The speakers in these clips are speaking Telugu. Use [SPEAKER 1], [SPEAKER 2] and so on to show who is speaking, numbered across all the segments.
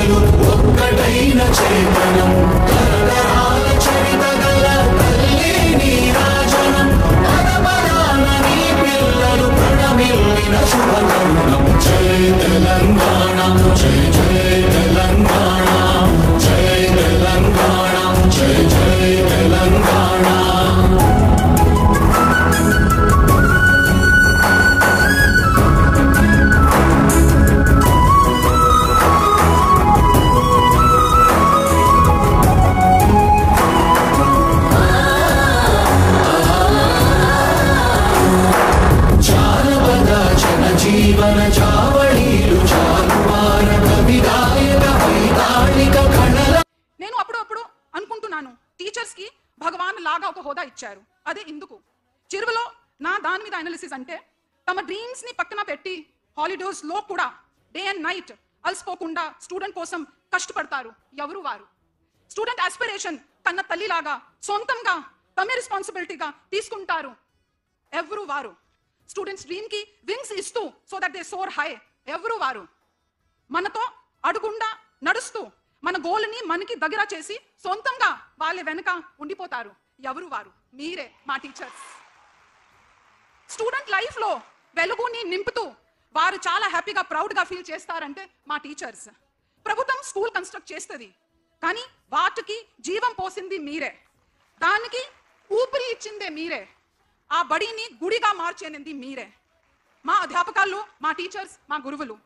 [SPEAKER 1] పిల్లలు ఒక్కటైన చేతనం తరతరాల చరితగల తల్లి నీరాజనం పరపరాన నీ పిల్లలు ప్రణమిల్లిన శుభతరుణం జై తెలంగాణ జై జై తెలంగాణ జై తెలంగాణ జై జై తెలంగాణ జీవన చావళీలు చాలువారక విదాయక వైతాళిక కళల.
[SPEAKER 2] నేను అప్పుడు అనుకుంటున్నాను టీచర్స్ కి భగవాన్ లాగా ఒక హోదా ఇచ్చారు. అదే ఇందుకు చిరువలో నా దాని మీద అనాలిసిస్ అంటే తమ డ్రీమ్స్ ని పక్కన పెట్టి హాలిడేస్ లో కూడా డే అండ్ నైట్ అలసిపోకుండా స్టూడెంట్ కోసం కష్టపడతారు. ఎవరు వారు? స్టూడెంట్ ఆస్పిరేషన్ కన్న తల్లిలాగా సొంతంగా తమ రెస్పాన్సిబిలిటీగా తీసుకుంటారు. ఎవరు వారు? స్టూడెంట్స్ డ్రీమ్ కి వింగ్స్ ఇస్తూ so that they soar high. ఎవరు వారు? మనతో అడుగుండా నడుస్తూ మన గోల్ ని మనకి దగ్గర చేసి సొంతంగా వాళ్ళ వెనక ఉండిపోతారు. ఎవరు వారు? మీరే మా టీచర్స్. స్టూడెంట్ లైఫ్ లో వెలుగుని నింపుతూ వారు చాలా హ్యాపీగా ప్రౌడ్ గా ఫీల్ చేస్తారంటే మా టీచర్స్. ప్రభుత్వం స్కూల్ కన్స్ట్రక్ట్ చేస్తుంది కానీ వాటికి జీవం పోసింది మీరే, దానికి ఊపిరి ఇచ్చిందే మీరే, ఆ బడిని గుడిగా మార్చేనింది మీరే. మా అధ్యాపకాలు, మా టీచర్స్, మా గురువులు.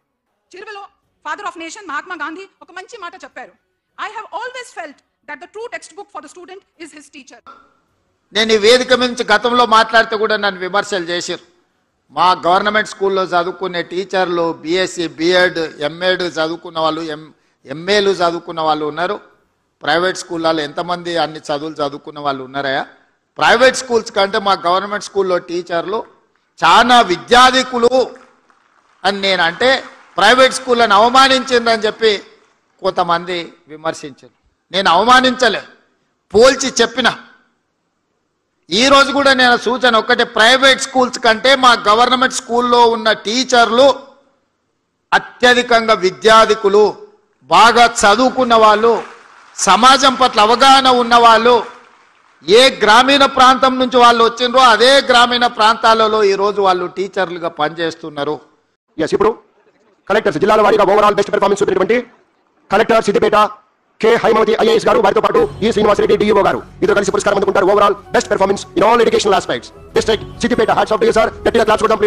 [SPEAKER 2] చిరువలో father of nation Mahatma Gandhi ఒక మంచి మాట చెప్పారు. I have always felt that the true text book for the student is his teacher.
[SPEAKER 3] నేను ఈ వేదిక నుంచి గతంలో మాట్లాడితే కూడా నన్ను విమర్శలు చేశారు. మా గవర్నమెంట్ స్కూల్లో చదువుకునే టీచర్లు బీఎస్సీ బీఎడ్ ఎంఎడ్ చదువుకున్న వాళ్ళు ఎంఏలు చదువుకున్న వాళ్ళు ఉన్నారు. ప్రైవేట్ స్కూళ్ళలో ఎంతమంది అన్ని చదువులు చదువుకున్న వాళ్ళు ఉన్నారా? ప్రైవేట్ స్కూల్స్ కంటే మా గవర్నమెంట్ స్కూల్లో టీచర్లు చాలా విద్యాధికులు అని నేను అంటే ప్రైవేట్ స్కూళ్ళని అవమానించిందని చెప్పి కొంతమంది విమర్శించారు. నేను అవమానించలే, పోల్చి చెప్పిన. ఈరోజు కూడా నేను సూచన ఒక్కటే, ప్రైవేట్ స్కూల్స్ కంటే మా గవర్నమెంట్ స్కూల్లో ఉన్న టీచర్లు అత్యధికంగా విద్యాధికులు, బాగా చదువుకున్న వాళ్ళు, సమాజం పట్ల అవగాహన ఉన్నవాళ్ళు. ఏ గ్రామీణ ప్రాంతం నుంచి వాళ్ళు వచ్చిండ్రో అదే గ్రామీణ ప్రాంతాలలో ఈరోజు వాళ్ళు టీచర్లుగా పనిచేస్తున్నారు.
[SPEAKER 4] ఇప్పుడు కలెక్టర్స్ జిల్లాల వారీగా ఓవరాల్ బెస్ట్ పెర్ఫార్మెన్స్ చూపినటువంటి collector Siddipet K Haimavathi IAS గారు, వారితో పాటు ఈ శ్రీనివాసరెడ్డి డిఈఓ గారు ఇద్దరు కలిసి పురస్కారం అందుకుంటారు. Overall best performance in all educational aspects district Siddipet. Hats off to you sir. గట్టిగా క్లాప్స్ కొడదాం.